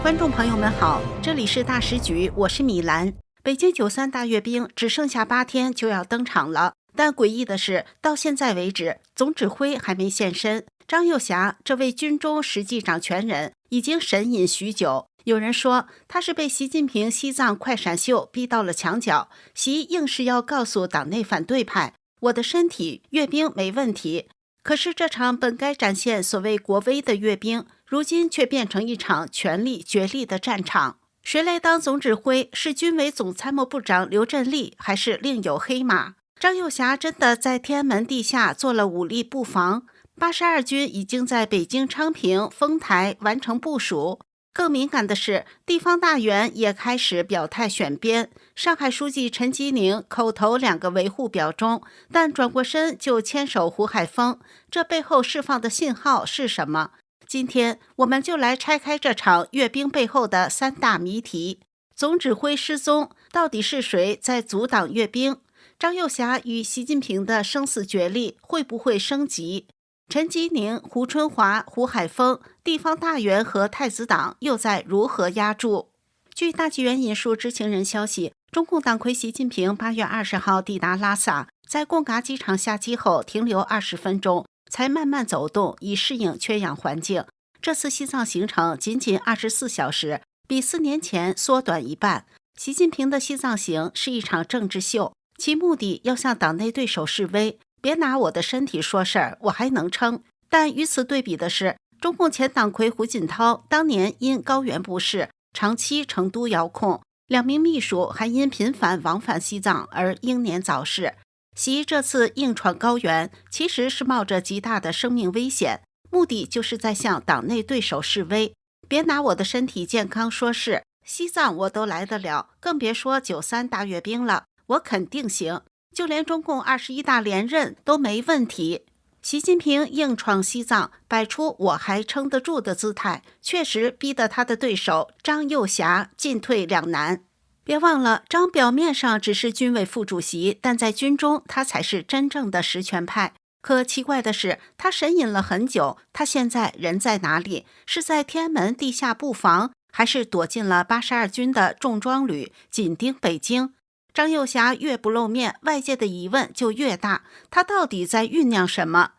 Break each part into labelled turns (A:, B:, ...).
A: 观众朋友们好，这里是大时局，我是米兰。北京93大阅兵只剩下8天就要登场了，但诡异的是，到现在为止，总指挥还没现身。张又侠这位军中实际掌权人已经神隐许久，有人说他是被习近平西藏快闪秀逼到了墙角，习硬是要告诉党内反对派，我的身体阅兵没问题。可是这场本该展现所谓国威的阅兵，如今却变成一场权力角力的战场。谁来当总指挥？是军委总参谋部长刘振立，还是另有黑马？张又侠真的在天安门地下做了武力布防？82军已经在北京昌平、丰台完成部署。更敏感的是，地方大员也开始表态选边。上海书记陈吉宁口头2个维护表忠，但转过身就牵手胡海峰，这背后释放的信号是什么？今天我们就来拆开这场阅兵背后的3大谜题。总指挥失踪，到底是谁在阻挡阅兵？张又侠与习近平的生死角力会不会升级？陈吉宁、胡春华、胡海峰，地方大员和太子党又在如何压住？据大纪元引述知情人消息，中共党魁习近平8月20号抵达拉萨，在贡嘎机场下机后停留20分钟，才慢慢走动，以适应缺氧环境。这次西藏行程仅仅24小时，比4年前缩短一半。习近平的西藏行是一场政治秀，其目的要向党内对手示威，别拿我的身体说事儿，我还能撑。但与此对比的是，中共前党魁胡锦涛当年因高原不适，长期成都遥控，2名秘书还因频繁往返西藏而英年早逝。习这次硬闯高原，其实是冒着极大的生命危险，目的就是在向党内对手示威，别拿我的身体健康说事，西藏我都来得了，更别说93大阅兵了，我肯定行，就连中共21大连任都没问题。习近平硬闯西藏，摆出我还撑得住的姿态，确实逼得他的对手张又侠进退两难。别忘了，张表面上只是军委副主席，但在军中他才是真正的实权派。可奇怪的是，他神隐了很久，他现在人在哪里？是在天安门地下布防，还是躲进了82军的重装旅，紧盯北京？张又侠越不露面，外界的疑问就越大，他到底在酝酿什么？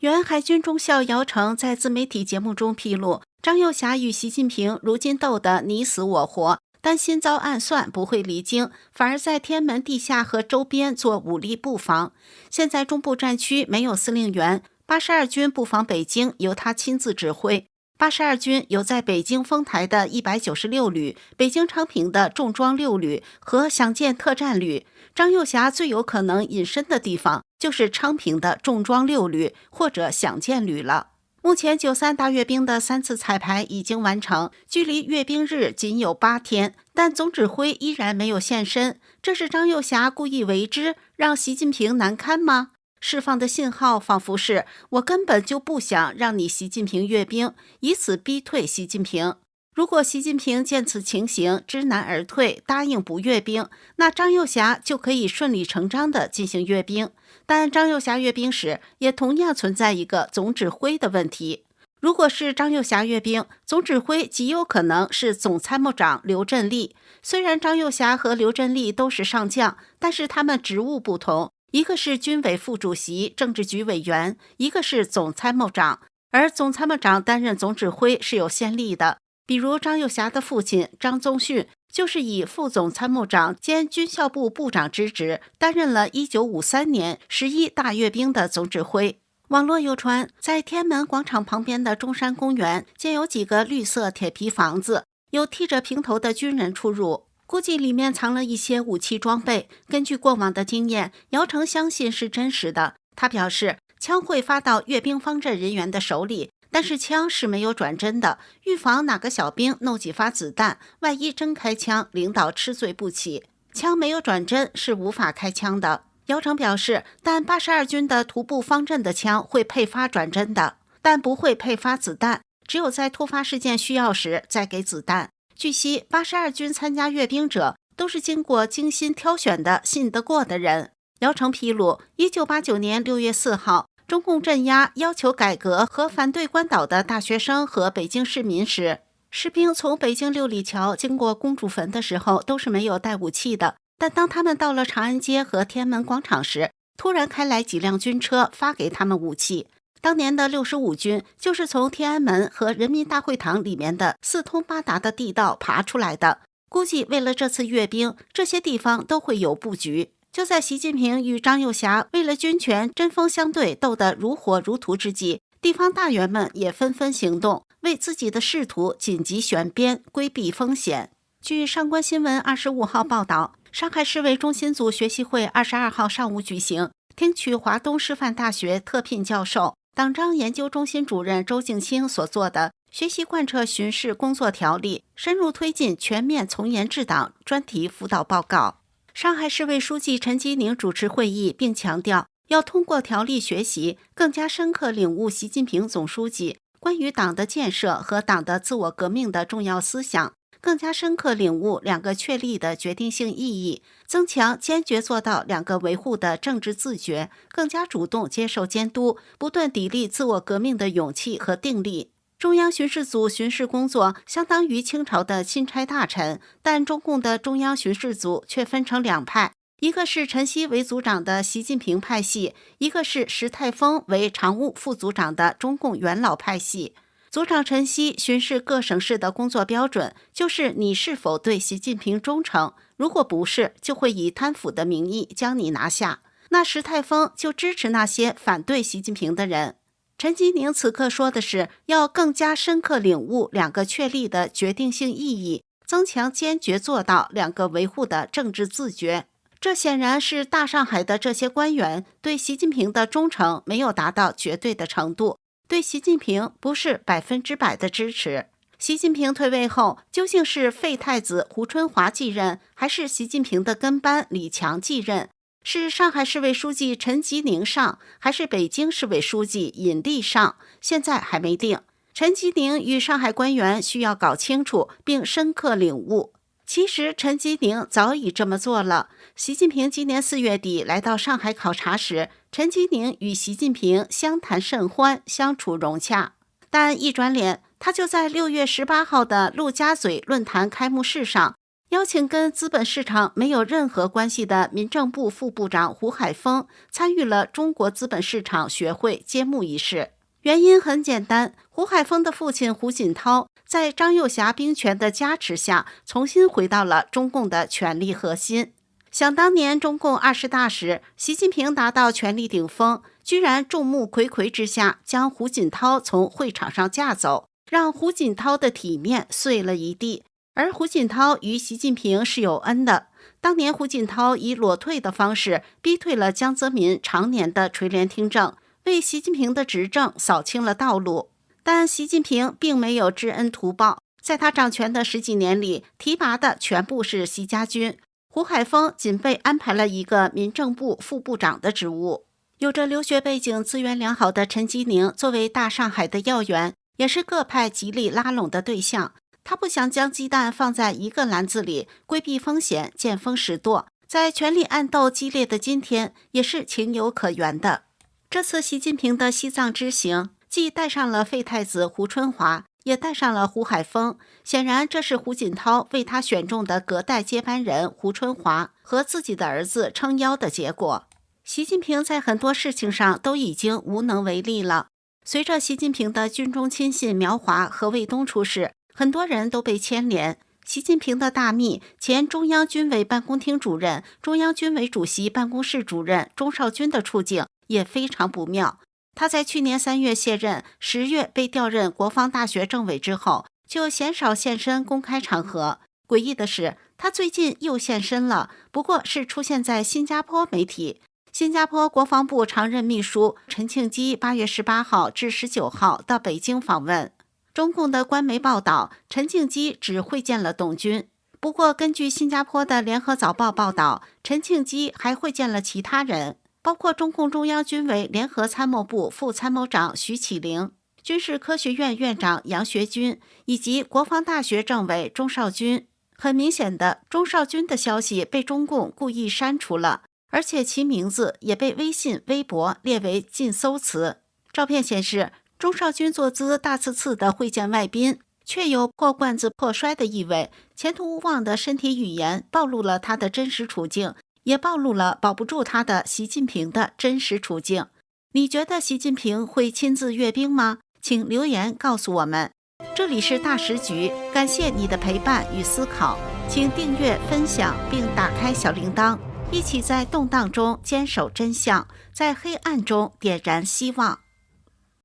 A: 原海军中校姚成在自媒体节目中披露，张又侠与习近平如今斗得你死我活，担心遭暗算不会离京，反而在天安门地下和周边做武力布防。现在中部战区没有司令员，82军布防北京由他亲自指挥。82军有在北京丰台的196旅、北京昌平的重装6旅和响箭特战旅。张又侠最有可能隐身的地方就是昌平的重装6旅或者响箭旅了。目前93大阅兵的3次彩排已经完成，距离阅兵日仅有8天，但总指挥依然没有现身。这是张又侠故意为之，让习近平难堪吗？释放的信号仿佛是我根本就不想让你习近平阅兵，以此逼退习近平。如果习近平见此情形知难而退，答应不阅兵，那张又侠就可以顺理成章地进行阅兵。但张又侠阅兵时也同样存在一个总指挥的问题。如果是张又侠阅兵，总指挥极有可能是总参谋长刘振立。虽然张又侠和刘振立都是上将，但是他们职务不同，一个是军委副主席、政治局委员，一个是总参谋长。而总参谋长担任总指挥是有先例的，比如张又侠的父亲张宗逊就是以副总参谋长兼军校部部长之职，担任了1953年11大阅兵的总指挥。网络有传，在天安门广场旁边的中山公园建有几个绿色铁皮房子，有剃着平头的军人出入，估计里面藏了一些武器装备。根据过往的经验，姚成相信是真实的。他表示，枪会发到阅兵方阵人员的手里，但是枪是没有转针的，预防哪个小兵弄几发子弹，万一真开枪，领导吃罪不起。枪没有转针是无法开枪的。姚成表示，但82军的徒步方阵的枪会配发转针的，但不会配发子弹，只有在突发事件需要时再给子弹。据悉，82军参加阅兵者都是经过精心挑选的信得过的人。姚成披露，1989年6月4号，中共镇压要求改革和反对关岛的大学生和北京市民时士兵从北京六里桥经过公主坟的时候都是没有带武器的，但当他们到了长安街和天安门广场时，突然开来几辆军车发给他们武器。当年的65军就是从天安门和人民大会堂里面的四通八达的地道爬出来的。估计为了这次阅兵，这些地方都会有布局。就在习近平与张又侠为了军权针锋相对，斗得如火如荼之际，地方大员们也纷纷行动，为自己的仕途紧急选边，规避风险。据上官新闻25号报道，上海市委中心组学习会22号上午举行，听取华东师范大学特聘教授、党章研究中心主任周敬清所做的学习贯彻巡视工作条例，深入推进全面从严治党专题辅导报告。上海市委书记陈吉宁主持会议，并强调要通过条例学习，更加深刻领悟习近平总书记关于党的建设和党的自我革命的重要思想，更加深刻领悟两个确立的决定性意义，增强坚决做到两个维护的政治自觉，更加主动接受监督，不断砥砺自我革命的勇气和定力。中央巡视组巡视工作相当于清朝的钦差大臣，但中共的中央巡视组却分成两派，一个是陈希为组长的习近平派系，一个是石泰峰为常务副组长的中共元老派系。组长陈希巡视各省市的工作标准就是你是否对习近平忠诚，如果不是，就会以贪腐的名义将你拿下。那石泰峰就支持那些反对习近平的人。陈吉宁此刻说的是要更加深刻领悟两个确立的决定性意义，增强坚决做到两个维护的政治自觉。这显然是大上海的这些官员对习近平的忠诚没有达到绝对的程度，对习近平不是100%的支持。习近平退位后，究竟是废太子胡春华继任，还是习近平的跟班李强继任？是上海市委书记陈吉宁上，还是北京市委书记尹力上？现在还没定。陈吉宁与上海官员需要搞清楚并深刻领悟。其实陈吉宁早已这么做了。习近平今年4月底来到上海考察时，陈吉宁与习近平相谈甚欢，相处融洽。但一转脸，他就在6月18号的陆家嘴论坛开幕式上邀请跟资本市场没有任何关系的民政部副部长胡海峰参与了中国资本市场学会揭幕仪式。原因很简单，胡海峰的父亲胡锦涛在张又侠兵权的加持下，重新回到了中共的权力核心。想当年中共20大时，习近平达到权力顶峰，居然众目睽睽之下将胡锦涛从会场上架走，让胡锦涛的体面碎了一地。而胡锦涛与习近平是有恩的，当年胡锦涛以裸退的方式逼退了江泽民常年的垂帘听政，为习近平的执政扫清了道路。但习近平并没有知恩图报，在他掌权的10几年里，提拔的全部是习家军，胡海峰仅被安排了一个民政部副部长的职务。有着留学背景、资源良好的陈吉宁作为大上海的要员，也是各派极力拉拢的对象。他不想将鸡蛋放在一个篮子里，规避风险，见风使舵，在权力暗斗激烈的今天，也是情有可原的。这次习近平的西藏之行，既带上了废太子胡春华，也带上了胡海峰，显然这是胡锦涛为他选中的隔代接班人胡春华和自己的儿子撑腰的结果。习近平在很多事情上都已经无能为力了。随着习近平的军中亲信苗华和卫东出事，很多人都被牵连。习近平的大秘、前中央军委办公厅主任、中央军委主席办公室主任钟绍军的处境也非常不妙。他在去年3月卸任，10月被调任国防大学政委之后，就鲜少现身公开场合。诡异的是，他最近又现身了，不过是出现在新加坡媒体。新加坡国防部常任秘书陈庆基8月18号至19号到北京访问。中共的官媒报道，陈庆基只会见了董军。不过，根据新加坡的联合早报报道，陈庆基还会见了其他人，包括中共中央军委联合参谋部副参谋长徐启玲、军事科学院院长杨学军以及国防大学政委钟绍军。很明显的，钟绍军的消息被中共故意删除了，而且其名字也被微信、微博列为禁搜词。照片显示，钟绍军坐姿大刺刺地会见外宾，却有破罐子破摔的意味。前途无望的身体语言暴露了他的真实处境，也暴露了保不住他的习近平的真实处境。你觉得习近平会亲自阅兵吗？请留言告诉我们。这里是大时局，感谢你的陪伴与思考，请订阅、分享并打开小铃铛，一起在动荡中坚守真相，在黑暗中点燃希望。